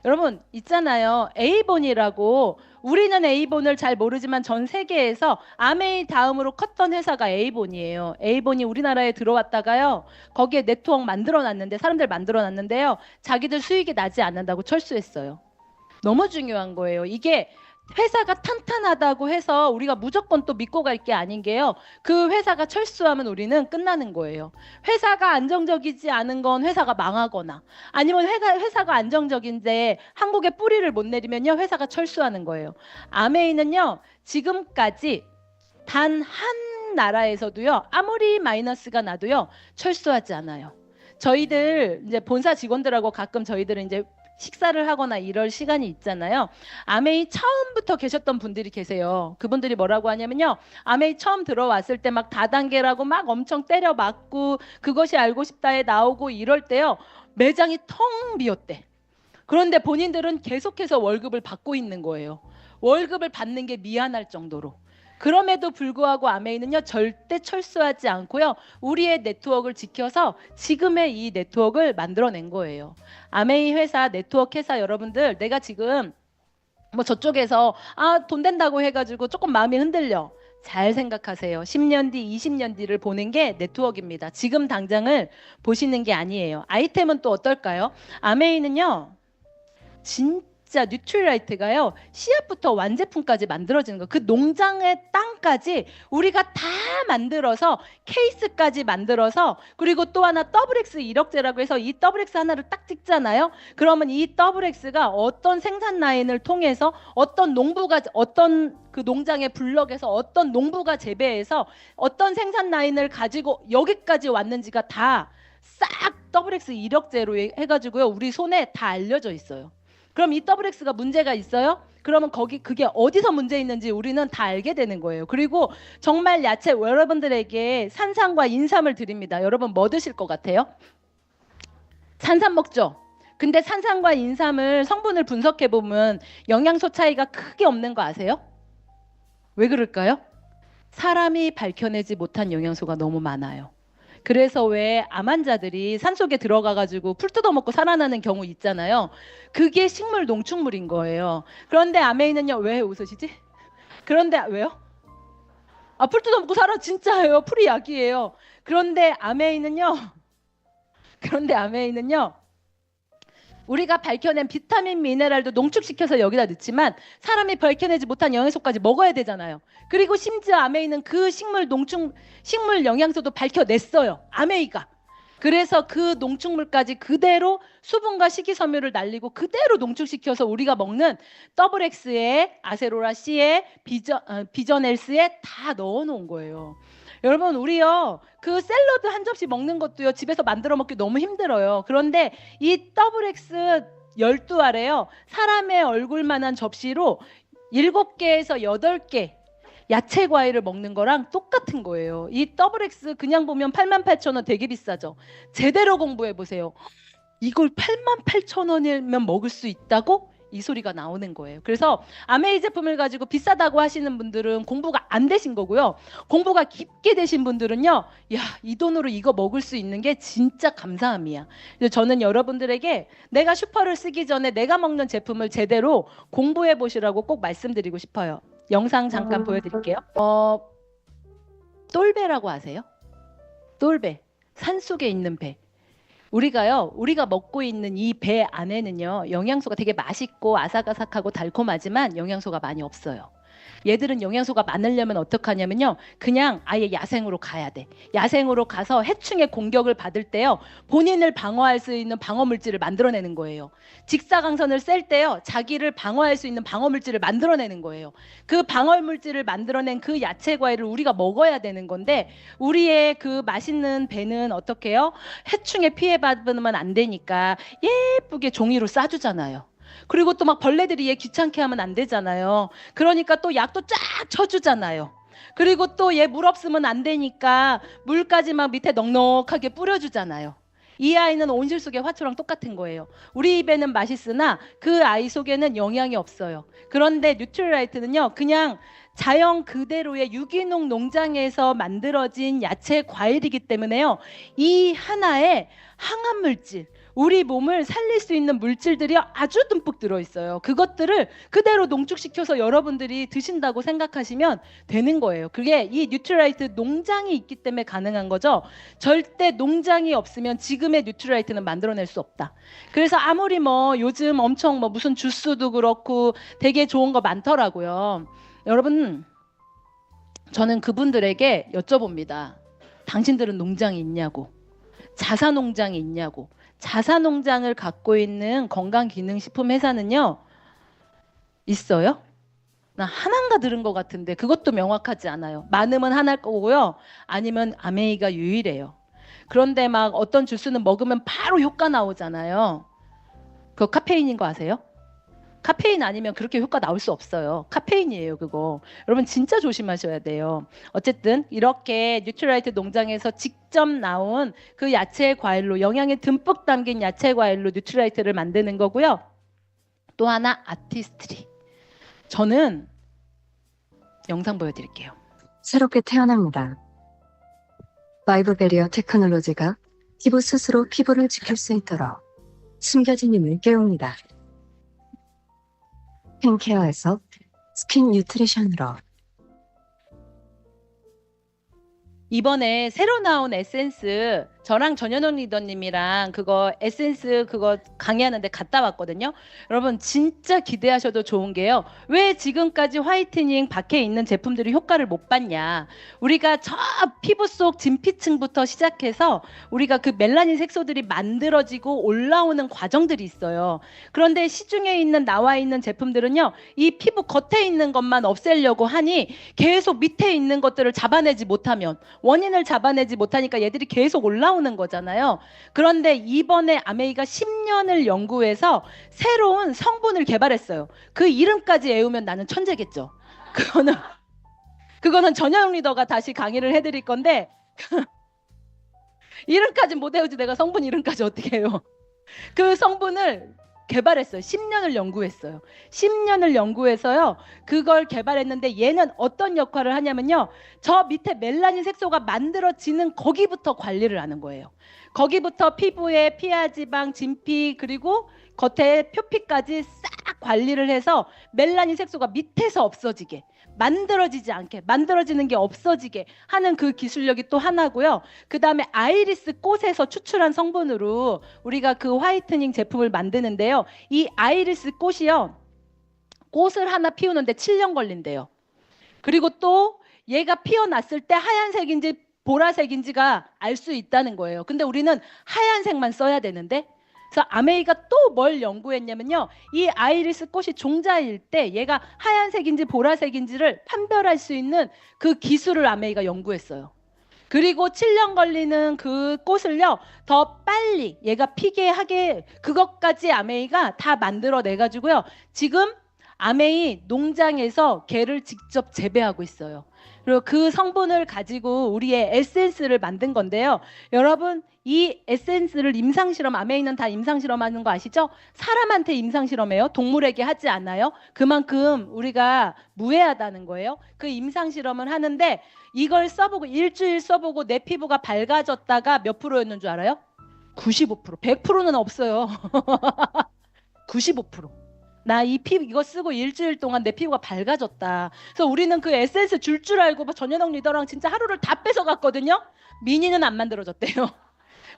여러분 있잖아요. 에이본이라고 우리는 A본을 잘 모르지만 전 세계에서 아메이 다음으로 컸던 회사가 A본이에요. A본이 우리나라에 들어왔다가요. 거기에 네트워크 만들어놨는데 사람들 만들어놨는데요. 자기들 수익이 나지 않는다고 철수했어요. 너무 중요한 거예요. 이게 회사가 탄탄하다고 해서 우리가 무조건 또 믿고 갈 게 아닌 게요. 그 회사가 철수하면 우리는 끝나는 거예요. 회사가 안정적이지 않은 건 회사가 망하거나 아니면 회사가 안정적인데 한국에 뿌리를 못 내리면요. 회사가 철수하는 거예요. 아메이는요. 지금까지 단 한 나라에서도요. 아무리 마이너스가 나도요. 철수하지 않아요. 저희들 이제 본사 직원들하고 가끔 저희들은 이제 식사를 하거나 이럴 시간이 있잖아요. 아메이 처음부터 계셨던 분들이 계세요. 그분들이 뭐라고 하냐면요. 아메이 처음 들어왔을 때 막 다단계라고 막 엄청 때려 맞고 그것이 알고 싶다에 나오고 이럴 때요. 매장이 텅 비었대. 그런데 본인들은 계속해서 월급을 받고 있는 거예요. 월급을 받는 게 미안할 정도로. 그럼에도 불구하고 아메이는요. 절대 철수하지 않고요. 우리의 네트워크를 지켜서 지금의 이 네트워크를 만들어낸 거예요. 아메이 회사, 네트워크 회사 여러분들, 내가 지금 뭐 저쪽에서 돈 된다고 해가지고 조금 마음이 흔들려. 잘 생각하세요. 10년 뒤, 20년 뒤를 보는 게 네트워크입니다. 지금 당장을 보시는 게 아니에요. 아이템은 또 어떨까요? 아메이는요. 진짜 뉴트리라이트가요. 씨앗부터 완제품까지 만들어지는 거예요. 그 농장의 땅까지 우리가 다 만들어서 케이스까지 만들어서 그리고 또 하나 WX 이력제라고 해서 이 WX 하나를 딱 찍잖아요. 그러면 이 WX가 어떤 생산 라인을 통해서 어떤 농부가 어떤 그 농장의 블럭에서 어떤 농부가 재배해서 어떤 생산 라인을 가지고 여기까지 왔는지가 다 싹 WX 이력제로 해가지고요. 우리 손에 다 알려져 있어요. 그럼 이 WX가 문제가 있어요? 그러면 그게 어디서 문제 있는지 우리는 다 알게 되는 거예요. 그리고 정말 야채 여러분들에게 산삼과 인삼을 드립니다. 여러분 뭐 드실 것 같아요? 산삼 먹죠? 근데 산삼과 인삼을 성분을 분석해 보면 영양소 차이가 크게 없는 거 아세요? 왜 그럴까요? 사람이 밝혀내지 못한 영양소가 너무 많아요. 그래서 왜 암 환자들이 산속에 들어가가지고 풀 뜯어먹고 살아나는 경우 있잖아요. 그게 식물 농축물인 거예요. 그런데 아메이는요. 왜 웃으시지? 그런데 왜요? 풀 뜯어먹고 살아 진짜예요. 풀이 약이에요. 그런데 아메이는요. 우리가 밝혀낸 비타민, 미네랄도 농축시켜서 여기다 넣지만 사람이 밝혀내지 못한 영양소까지 먹어야 되잖아요. 그리고 심지어 아메이는 그 식물 영양소도 밝혀냈어요. 아메이가. 그래서 그 농축물까지 그대로 수분과 식이섬유를 날리고 그대로 농축시켜서 우리가 먹는 WX에 아세로라 C에 비전 헬스에 다 넣어놓은 거예요. 여러분 우리요 그 샐러드 한 접시 먹는 것도요 집에서 만들어 먹기 너무 힘들어요. 그런데 이 WX 12알에요 사람의 얼굴만한 접시로 7개에서 8개 야채 과일을 먹는 거랑 똑같은 거예요. 이 WX 그냥 보면 88,000원 되게 비싸죠. 제대로 공부해 보세요. 이걸 88,000원이면 먹을 수 있다고? 이 소리가 나오는 거예요. 그래서 아메이 제품을 가지고 비싸다고 하시는 분들은 공부가 안 되신 거고요. 공부가 깊게 되신 분들은요. 야, 이 돈으로 이거 먹을 수 있는 게 진짜 감사함이야. 그래서 저는 여러분들에게 내가 슈퍼를 쓰기 전에 내가 먹는 제품을 제대로 공부해 보시라고 꼭 말씀드리고 싶어요. 영상 잠깐 보여드릴게요. 똘배라고 아세요? 똘배. 산속에 있는 배. 우리가 먹고 있는 이 배 안에는요 영양소가 되게 맛있고 아삭아삭하고 달콤하지만 영양소가 많이 없어요. 얘들은 영양소가 많으려면 어떻게 하냐면요 그냥 아예 야생으로 가야 돼. 야생으로 가서 해충의 공격을 받을 때요 본인을 방어할 수 있는 방어물질을 만들어내는 거예요. 직사광선을 쐴 때요 자기를 방어할 수 있는 방어물질을 만들어내는 거예요. 그 방어물질을 만들어낸 그 야채 과일을 우리가 먹어야 되는 건데 우리의 그 맛있는 배는 어떻게 해요? 해충에 피해받으면 안 되니까 예쁘게 종이로 싸주잖아요. 그리고 또 막 벌레들이 얘 귀찮게 하면 안 되잖아요. 그러니까 또 약도 쫙 쳐주잖아요. 그리고 또 얘 물 없으면 안 되니까 물까지 막 밑에 넉넉하게 뿌려주잖아요. 이 아이는 온실 속의 화초랑 똑같은 거예요. 우리 입에는 맛있으나 그 아이 속에는 영양이 없어요. 그런데 뉴트리라이트는요 그냥 자연 그대로의 유기농 농장에서 만들어진 야채 과일이기 때문에요 이 하나에 항암물질 우리 몸을 살릴 수 있는 물질들이 아주 듬뿍 들어있어요. 그것들을 그대로 농축시켜서 여러분들이 드신다고 생각하시면 되는 거예요. 그게 이 뉴트라이트 농장이 있기 때문에 가능한 거죠. 절대 농장이 없으면 지금의 뉴트라이트는 만들어낼 수 없다. 그래서 아무리 뭐 요즘 엄청 뭐 무슨 주스도 그렇고 되게 좋은 거 많더라고요. 여러분, 저는 그분들에게 여쭤봅니다. 당신들은 농장이 있냐고, 자사농장이 있냐고. 자사농장을 갖고 있는 건강기능식품 회사는요, 있어요? 나 하나인가 들은 것 같은데 그것도 명확하지 않아요. 많으면 하나일 거고요, 아니면 아메이가 유일해요. 그런데 막 어떤 주스는 먹으면 바로 효과 나오잖아요. 그거 카페인인 거 아세요? 카페인 아니면 그렇게 효과 나올 수 없어요. 카페인이에요, 그거. 여러분 진짜 조심하셔야 돼요. 어쨌든 이렇게 뉴트라이트 농장에서 직접 나온 그 야채 과일로, 영양이 듬뿍 담긴 야채 과일로 뉴트라이트를 만드는 거고요. 또 하나, 아티스트리. 저는 영상 보여드릴게요. 새롭게 태어납니다. 바이브 베리어 테크놀로지가 피부 스스로 피부를 지킬 수 있도록 숨겨진 힘을 깨웁니다. 팬케어에서 스킨 뉴트리션으로. 이번에 새로 나온 에센스, 저랑 전현원 리더님이랑 그거 에센스 그거 강의하는데 갔다 왔거든요. 여러분 진짜 기대하셔도 좋은 게요, 왜 지금까지 화이트닝 밖에 있는 제품들이 효과를 못 봤냐. 우리가 저 피부 속 진피층부터 시작해서 우리가 그 멜라닌 색소들이 만들어지고 올라오는 과정들이 있어요. 그런데 시중에 있는 나와 있는 제품들은요, 이 피부 겉에 있는 것만 없애려고 하니 계속 밑에 있는 것들을 잡아내지 못하면, 원인을 잡아내지 못하니까 얘들이 계속 올라오는 거잖아요. 그런데 이번에 아메이가 10년을 연구해서 새로운 성분을 개발했어요. 그 이름까지 외우면 나는 천재겠죠. 그거는 전현웅 리더가 다시 강의를 해드릴 건데 이름까지 못 외우지 내가 성분 이름까지 어떻게 해요. 그 성분을 개발했어요. 10년을 연구했어요. 10년을 연구해서요, 그걸 개발했는데 얘는 어떤 역할을 하냐면요, 저 밑에 멜라닌 색소가 만들어지는 거기부터 관리를 하는 거예요. 거기부터 피부에 피하지방, 진피, 그리고 겉에 표피까지 싹 관리를 해서 멜라닌 색소가 밑에서 없어지게, 만들어지지 않게, 만들어지는 게 없어지게 하는 그 기술력이 또 하나고요. 그 다음에 아이리스 꽃에서 추출한 성분으로 우리가 그 화이트닝 제품을 만드는데요, 이 아이리스 꽃이요, 꽃을 하나 피우는데 7년 걸린대요. 그리고 또 얘가 피어났을 때 하얀색인지 보라색인지가 알 수 있다는 거예요. 근데 우리는 하얀색만 써야 되는데, 그래서 아메이가 또 뭘 연구했냐면요, 이 아이리스 꽃이 종자일 때 얘가 하얀색인지 보라색인지를 판별할 수 있는 그 기술을 아메이가 연구했어요. 그리고 7년 걸리는 그 꽃을요, 더 빨리 얘가 피게 하게, 그것까지 아메이가 다 만들어내 가지고요, 지금 아메이 농장에서 걔를 직접 재배하고 있어요. 그리고 그 성분을 가지고 우리의 에센스를 만든 건데요, 여러분 이 에센스를 임상실험, 아메이는 다 임상실험하는 거 아시죠? 사람한테 임상실험해요. 동물에게 하지 않아요. 그만큼 우리가 무해하다는 거예요. 그 임상실험을 하는데 이걸 써보고 일주일 써보고 내 피부가 밝아졌다가 몇 프로였는 줄 알아요? 95%. 100%는 없어요. 95%. 나 이 피부 이거 쓰고 일주일 동안 내 피부가 밝아졌다. 그래서 우리는 그 에센스 줄 알고 전현영 리더랑 진짜 하루를 다 뺏어갔거든요. 미니는 안 만들어졌대요.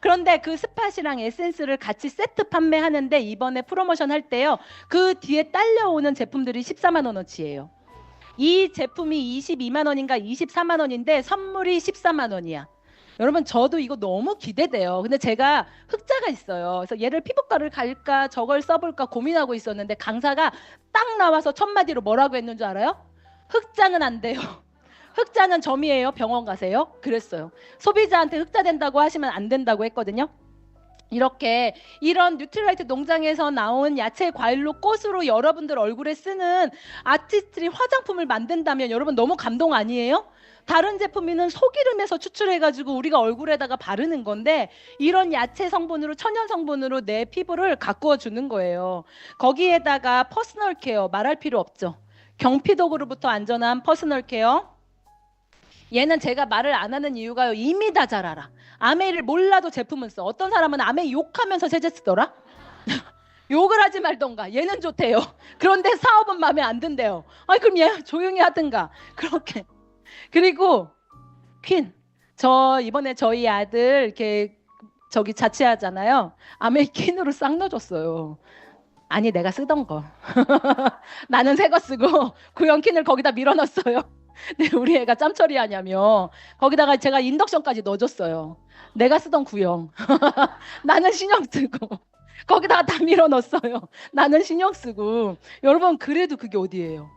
그런데 그 스팟이랑 에센스를 같이 세트 판매하는데 이번에 프로모션 할 때요, 그 뒤에 딸려오는 제품들이 14만 원어치예요. 이 제품이 22만 원인가 24만 원인데 선물이 14만 원이야. 여러분 저도 이거 너무 기대돼요. 근데 제가 흑자가 있어요. 그래서 얘를 피부과를 갈까 저걸 써볼까 고민하고 있었는데 강사가 딱 나와서 첫 마디로 뭐라고 했는 줄 알아요? 흑자는 안 돼요. 흑자는 점이에요. 병원 가세요. 그랬어요. 소비자한테 흑자 된다고 하시면 안 된다고 했거든요. 이렇게 이런 뉴트라이트 농장에서 나온 야채 과일로 꽃으로 여러분들 얼굴에 쓰는 아티스트리 화장품을 만든다면 여러분 너무 감동 아니에요? 다른 제품이는 소기름에서 추출해가지고 우리가 얼굴에다가 바르는 건데 이런 야채 성분으로, 천연 성분으로 내 피부를 가꾸어 주는 거예요. 거기에다가 퍼스널 케어 말할 필요 없죠. 경피독으로부터 안전한 퍼스널 케어, 얘는 제가 말을 안 하는 이유가요. 이미 다 잘 알아. 아메이를 몰라도 제품은 써. 어떤 사람은 아메이 욕하면서 세제 쓰더라. 욕을 하지 말던가. 얘는 좋대요. 그런데 사업은 마음에 안 든대요. 아니 그럼 얘 조용히 하든가. 그렇게. 그리고 퀸. 저 이번에 저희 아들 이렇게 저기 자취하잖아요. 아메이 퀸으로 싹 넣어줬어요. 아니 내가 쓰던 거. 나는 새 거 쓰고 구형 퀸을 거기다 밀어넣었어요. 근데 우리 애가 짬처리하냐며 거기다가 제가 인덕션까지 넣어줬어요. 내가 쓰던 구형. 나는 신형 쓰고 거기다가 다 밀어넣었어요. 나는 신형 쓰고. 여러분 그래도 그게 어디예요?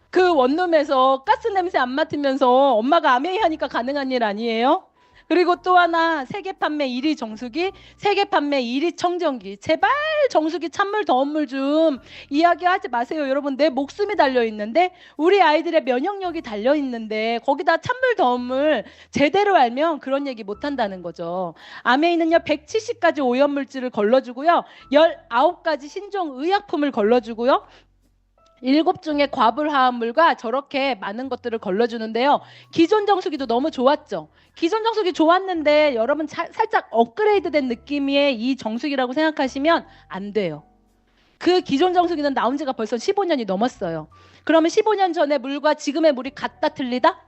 그 원룸에서 가스 냄새 안 맡으면서 엄마가 아메이 하니까 가능한 일 아니에요? 그리고 또 하나 세계 판매 1위 정수기, 세계 판매 1위 청정기. 제발 정수기 찬물 더운 물 좀 이야기하지 마세요. 여러분 내 목숨이 달려 있는데 우리 아이들의 면역력이 달려 있는데 거기다 찬물 더운 물 제대로 알면 그런 얘기 못 한다는 거죠. 아메이는요 170가지 오염물질을 걸러주고요. 19가지 신종 의약품을 걸러주고요. 7종의 과불 화합물과 저렇게 많은 것들을 걸러주는데요. 기존 정수기도 너무 좋았죠. 기존 정수기 좋았는데 여러분 살짝 업그레이드된 느낌의 이 정수기라고 생각하시면 안 돼요. 그 기존 정수기는 나온 지가 벌써 15년이 넘었어요. 그러면 15년 전의 물과 지금의 물이 같다 틀리다?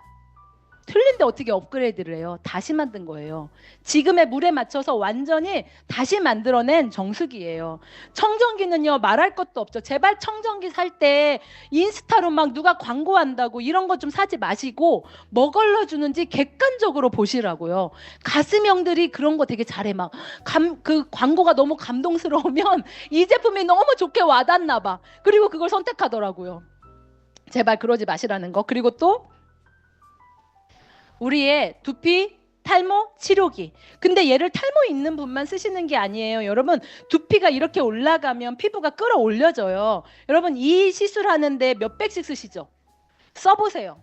틀린데 어떻게 업그레이드를 해요? 다시 만든 거예요. 지금의 물에 맞춰서 완전히 다시 만들어낸 정수기예요. 청정기는요 말할 것도 없죠. 제발 청정기 살 때 인스타로 막 누가 광고한다고 이런 거 좀 사지 마시고 뭐 걸러주는지 객관적으로 보시라고요. 가스명들이 그런 거 되게 잘해. 막 그 광고가 너무 감동스러우면 이 제품이 너무 좋게 와닿나 봐. 그리고 그걸 선택하더라고요. 제발 그러지 마시라는 거. 그리고 또 우리의 두피 탈모 치료기. 근데 얘를 탈모 있는 분만 쓰시는 게 아니에요. 여러분 두피가 이렇게 올라가면 피부가 끌어올려져요. 여러분 이 시술하는데 몇 백씩 쓰시죠? 써보세요.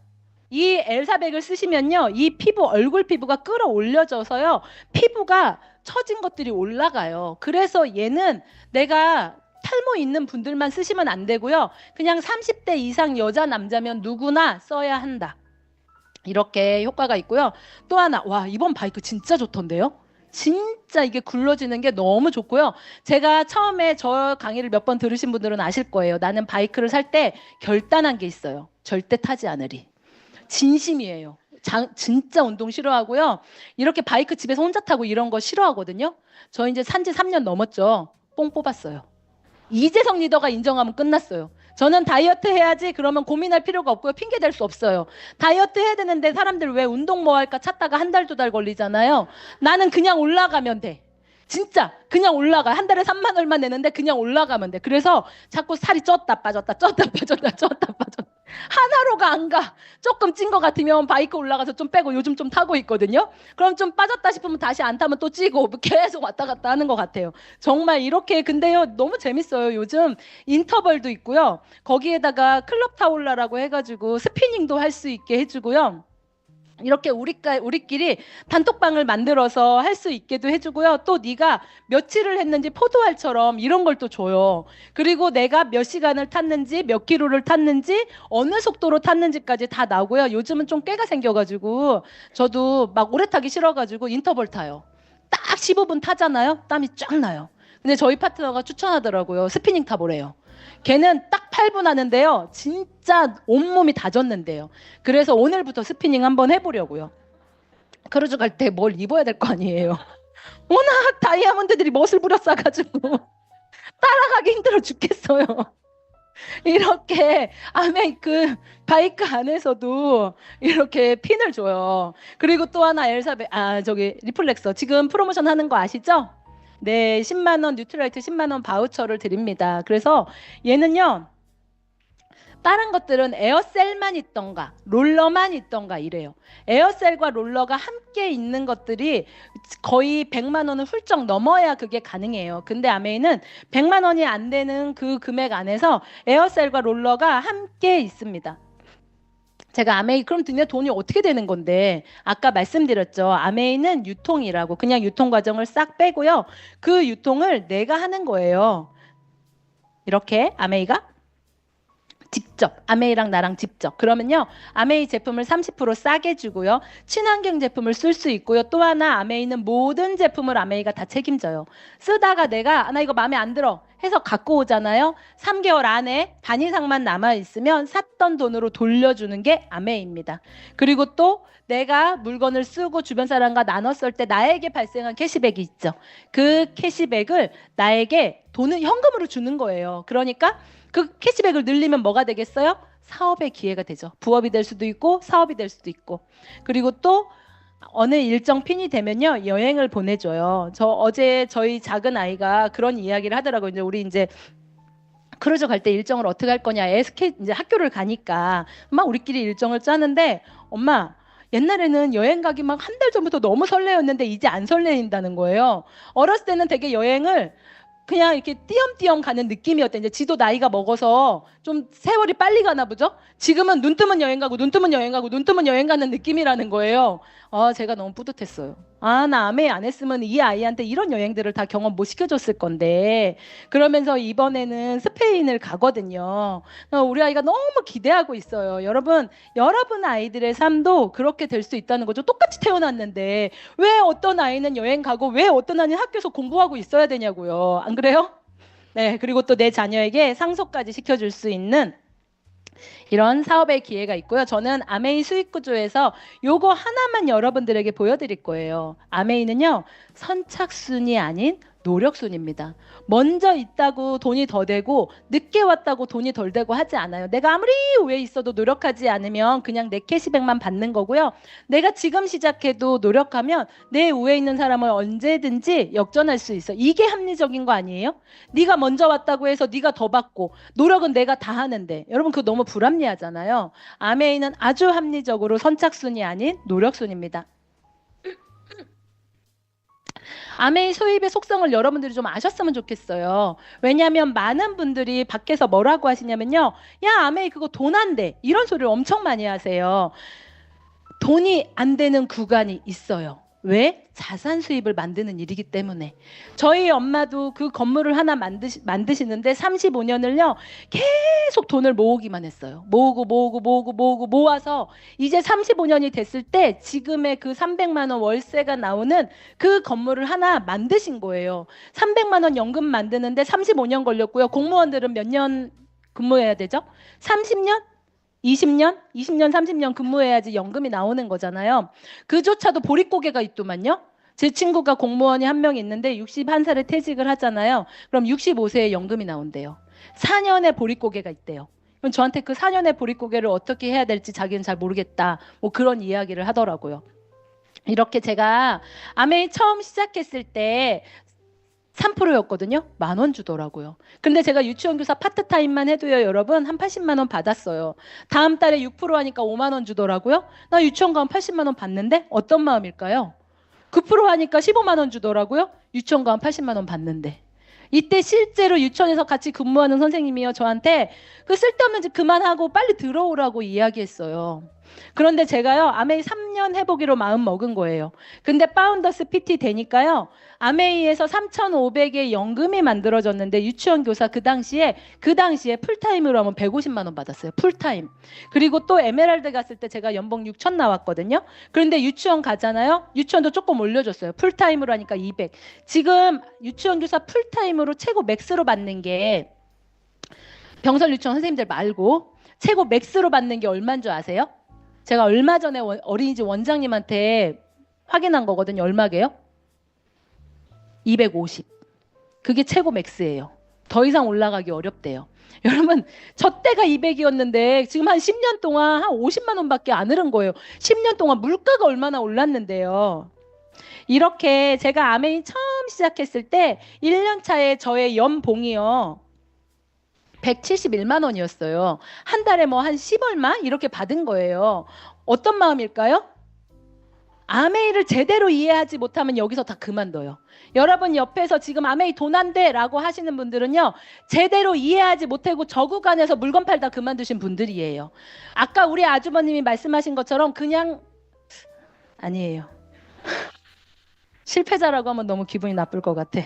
이 엘사백을 쓰시면요. 이 피부 얼굴 피부가 끌어올려져서요. 피부가 처진 것들이 올라가요. 그래서 얘는 내가 탈모 있는 분들만 쓰시면 안 되고요. 그냥 30대 이상 여자 남자면 누구나 써야 한다. 이렇게 효과가 있고요. 또 하나, 와 이번 바이크 진짜 좋던데요? 진짜 이게 굴러지는 게 너무 좋고요. 제가 처음에 저 강의를 몇 번 들으신 분들은 아실 거예요. 나는 바이크를 살 때 결단한 게 있어요. 절대 타지 않으리. 진심이에요. 진짜 운동 싫어하고요. 이렇게 바이크 집에서 혼자 타고 이런 거 싫어하거든요. 저 이제 산지 3년 넘었죠. 뽕 뽑았어요. 이재성 리더가 인정하면 끝났어요. 저는 다이어트 해야지 그러면 고민할 필요가 없고요. 핑계 댈 수 없어요. 다이어트 해야 되는데 사람들 왜 운동 뭐 할까 찾다가 한 달, 2달 걸리잖아요. 나는 그냥 올라가면 돼. 진짜 그냥 올라가. 한 달에 3만 얼마 내는데 그냥 올라가면 돼. 그래서 자꾸 살이 쪘다 빠졌다 쪘다 빠졌다 쪘다 빠졌다. 하나로가 안 가. 조금 찐 것 같으면 바이크 올라가서 좀 빼고 요즘 좀 타고 있거든요. 그럼 좀 빠졌다 싶으면 다시 안 타면 또 찌고 계속 왔다 갔다 하는 것 같아요. 정말 이렇게 근데요 너무 재밌어요. 요즘 인터벌도 있고요. 거기에다가 클럽 타올라라고 해가지고 스피닝도 할 수 있게 해주고요. 이렇게 우리끼리 단톡방을 만들어서 할 수 있게도 해주고요. 또 네가 며칠을 했는지 포도알처럼 이런 걸 또 줘요. 그리고 내가 몇 시간을 탔는지 몇 킬로를 탔는지 어느 속도로 탔는지까지 다 나오고요. 요즘은 좀 깨가 생겨가지고 저도 막 오래 타기 싫어가지고 인터벌 타요. 딱 15분 타잖아요. 땀이 쫙 나요. 근데 저희 파트너가 추천하더라고요. 스피닝 타보래요. 걔는 딱 8분 하는데요. 진짜 온몸이 다 젖는데요. 그래서 오늘부터 스피닝 한번 해보려고요. 크루즈 갈 때 뭘 입어야 될 거 아니에요. 워낙 다이아몬드들이 멋을 부려 싸가지고 따라가기 힘들어 죽겠어요. 이렇게 아메이크 바이크 안에서도 이렇게 핀을 줘요. 그리고 또 하나 저기 리플렉서 지금 프로모션 하는 거 아시죠? 네, 10만 원 뉴트라이트 10만 원 바우처를 드립니다. 그래서 얘는요. 다른 것들은 에어셀만 있던가 롤러만 있던가 이래요. 에어셀과 롤러가 함께 있는 것들이 거의 100만 원을 훌쩍 넘어야 그게 가능해요. 근데 아메이는 100만 원이 안 되는 그 금액 안에서 에어셀과 롤러가 함께 있습니다. 제가 아메이 그럼 드디어 돈이 어떻게 되는 건데 아까 말씀드렸죠. 아메이는 유통이라고 그냥 유통 과정을 싹 빼고요. 그 유통을 내가 하는 거예요. 이렇게 아메이가 직접 아메이랑 나랑 직접 그러면요 아메이 제품을 30% 싸게 주고요 친환경 제품을 쓸 수 있고요 또 하나 아메이는 모든 제품을 아메이가 다 책임져요 쓰다가 내가 나 이거 마음에 안 들어 해서 갖고 오잖아요 3개월 안에 반 이상만 남아 있으면 샀던 돈으로 돌려주는 게 아메이입니다 그리고 또 내가 물건을 쓰고 주변 사람과 나눴을 때 나에게 발생한 캐시백이 있죠 그 캐시백을 나에게 돈을 현금으로 주는 거예요 그러니까 그 캐시백을 늘리면 뭐가 되겠어요? 사업의 기회가 되죠. 부업이 될 수도 있고 사업이 될 수도 있고 그리고 또 어느 일정 핀이 되면요 여행을 보내줘요. 저 어제 저희 작은 아이가 그런 이야기를 하더라고요. 이제 우리 이제 크루즈 갈 때 일정을 어떻게 할 거냐 이제 학교를 가니까 막 우리끼리 일정을 짜는데 엄마 옛날에는 여행 가기 막 한 달 전부터 너무 설레었는데 이제 안 설레인다는 거예요. 어렸을 때는 되게 여행을 그냥 이렇게 띄엄띄엄 가는 느낌이었대. 이제 지도 나이가 먹어서 좀 세월이 빨리 가나 보죠? 지금은 눈 뜨면 여행 가고, 눈 뜨면 여행 가고, 눈 뜨면 여행 가는 느낌이라는 거예요. 제가 너무 뿌듯했어요. 나 아메 안 했으면 이 아이한테 이런 여행들을 다 경험 못 시켜줬을 건데. 그러면서 이번에는 스페인을 가거든요. 우리 아이가 너무 기대하고 있어요. 여러분 아이들의 삶도 그렇게 될 수 있다는 거죠. 똑같이 태어났는데 왜 어떤 아이는 여행 가고 왜 어떤 아이는 학교에서 공부하고 있어야 되냐고요. 안 그래요? 네, 그리고 또 내 자녀에게 상속까지 시켜줄 수 있는 이런 사업의 기회가 있고요. 저는 아메이 수익 구조에서 요거 하나만 여러분들에게 보여드릴 거예요. 아메이는요, 선착순이 아닌 노력순입니다. 먼저 있다고 돈이 더 되고 늦게 왔다고 돈이 덜 되고 하지 않아요. 내가 아무리 위에 있어도 노력하지 않으면 그냥 내 캐시백만 받는 거고요. 내가 지금 시작해도 노력하면 내 위에 있는 사람을 언제든지 역전할 수 있어요. 이게 합리적인 거 아니에요? 네가 먼저 왔다고 해서 네가 더 받고 노력은 내가 다 하는데 여러분 그거 너무 불합리하잖아요. 아메이는 아주 합리적으로 선착순이 아닌 노력순입니다. 아메이 소입의 속성을 여러분들이 좀 아셨으면 좋겠어요. 왜냐하면 많은 분들이 밖에서 뭐라고 하시냐면요. 야, 아메이 그거 돈 안 돼. 이런 소리를 엄청 많이 하세요. 돈이 안 되는 구간이 있어요. 왜? 자산 수입을 만드는 일이기 때문에. 저희 엄마도 그 건물을 하나 만드시는데 35년을요. 계속 돈을 모으기만 했어요. 모아서 이제 35년이 됐을 때 지금의 그 300만 원 월세가 나오는 그 건물을 하나 만드신 거예요. 300만 원 연금 만드는데 35년 걸렸고요. 공무원들은 몇 년 근무해야 되죠? 30년? 20년, 30년 근무해야지 연금이 나오는 거잖아요. 그조차도 보릿고개가 있더만요. 제 친구가 공무원이 한 명 있는데 61살에 퇴직을 하잖아요. 그럼 65세에 연금이 나온대요. 4년의 보릿고개가 있대요. 그럼 저한테 그 4년의 보릿고개를 어떻게 해야 될지 자기는 잘 모르겠다. 뭐 그런 이야기를 하더라고요. 이렇게 제가 아메이 처음 시작했을 때 3%였거든요. 10,000원 주더라고요. 근데 제가 유치원 교사 파트타임만 해도요, 여러분 한 80만 원 받았어요. 다음 달에 6% 하니까 5만 원 주더라고요. 나 유치원 가면 80만 원 받는데 어떤 마음일까요? 9% 하니까 15만 원 주더라고요. 유치원 가면 80만 원 받는데. 이때 실제로 유치원에서 같이 근무하는 선생님이요, 저한테 그 쓸데없는 짓 그만하고 빨리 들어오라고 이야기했어요. 그런데 제가요, 아메이 3년 해보기로 마음 먹은 거예요. 근데 파운더스 PT 되니까요, 아메이에서 3,500의 연금이 만들어졌는데 유치원 교사 그 당시에 풀타임으로 하면 150만 원 받았어요. 풀타임. 그리고 또 에메랄드 갔을 때 제가 연봉 6,000 나왔거든요. 그런데 유치원 가잖아요. 유치원도 조금 올려줬어요. 풀타임으로 하니까 200. 지금 유치원 교사 풀타임으로 최고 맥스로 받는 게 병설 유치원 선생님들 말고 최고 맥스로 받는 게 얼마인 줄 아세요? 제가 얼마 전에 어린이집 원장님한테 확인한 거거든요. 얼마게요? 250. 그게 최고 맥스예요. 더 이상 올라가기 어렵대요. 여러분, 저 때가 200이었는데 지금 한 10년 동안 한 50만 원밖에 안 오른 거예요. 10년 동안 물가가 얼마나 올랐는데요. 이렇게 제가 아메이 처음 시작했을 때 1년 차에 저의 연봉이요. 171만 원이었어요. 한 달에 뭐 한 10얼마 이렇게 받은 거예요. 어떤 마음일까요? 아메이를 제대로 이해하지 못하면 여기서 다 그만둬요. 여러분 옆에서 지금 아메이 돈 안 돼 라고 하시는 분들은요. 제대로 이해하지 못하고 저 구간에서 물건 팔다 그만두신 분들이에요. 아까 우리 아주버님이 말씀하신 것처럼 그냥 아니에요. 실패자라고 하면 너무 기분이 나쁠 것 같아.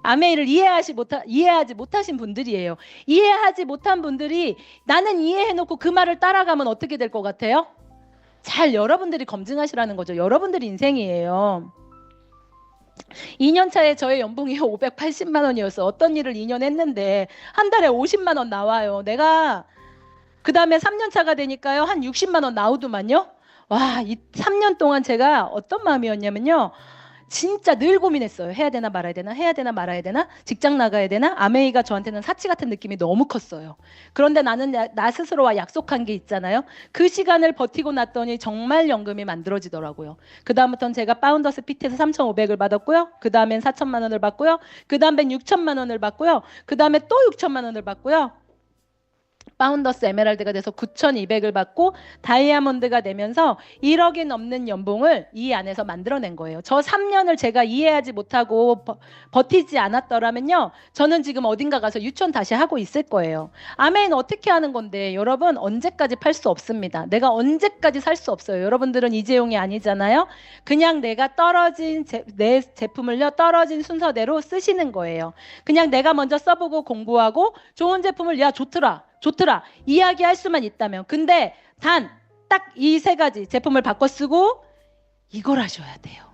아메이를 이해하지 못하신 분들이에요. 이해하지 못한 분들이 나는 이해해놓고 그 말을 따라가면 어떻게 될 것 같아요? 잘 여러분들이 검증하시라는 거죠. 여러분들이 인생이에요. 2년 차에 저의 연봉이 580만 원이었어. 어떤 일을 2년 했는데 한 달에 50만 원 나와요. 내가 그 다음에 3년 차가 되니까요. 한 60만 원 나오더만요. 와, 이 3년 동안 제가 어떤 마음이었냐면요. 진짜 늘 고민했어요. 해야 되나 말아야 되나, 해야 되나 말아야 되나, 직장 나가야 되나. 아메이가 저한테는 사치 같은 느낌이 너무 컸어요. 그런데 나는 나 스스로와 약속한 게 있잖아요. 그 시간을 버티고 났더니 정말 연금이 만들어지더라고요. 그 다음부터는 제가 파운더스 PT에서 3,500을 받았고요. 그 다음엔 4천만 원을 받고요. 그 다음엔 6천만 원을 받고요. 그 다음에 또 6천만 원을 받고요. 파운더스 에메랄드가 돼서 9,200을 받고 다이아몬드가 되면서 1억이 넘는 연봉을 이 안에서 만들어낸 거예요. 저 3년을 제가 이해하지 못하고 버티지 않았더라면요. 저는 지금 어딘가 가서 유치원 다시 하고 있을 거예요. 아멘. 어떻게 하는 건데 여러분 언제까지 팔 수 없습니다. 내가 언제까지 살 수 없어요. 여러분들은 이재용이 아니잖아요. 그냥 내가 내 제품을요. 떨어진 순서대로 쓰시는 거예요. 그냥 내가 먼저 써보고 공부하고 좋은 제품을 야 좋더라 이야기할 수만 있다면. 근데 단 딱 이 세 가지 제품을 바꿔 쓰고 이걸 하셔야 돼요.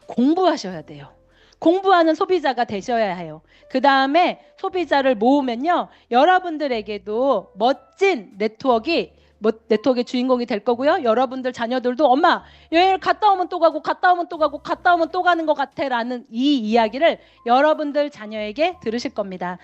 공부하셔야 돼요. 공부하는 소비자가 되셔야 해요. 그 다음에 소비자를 모으면요. 여러분들에게도 멋진 네트워크의 주인공이 될 거고요. 여러분들 자녀들도 엄마 여행을 갔다 오면 또 가고 갔다 오면 또 가고 갔다 오면 또 가는 것 같아 라는 이 이야기를 여러분들 자녀에게 들으실 겁니다.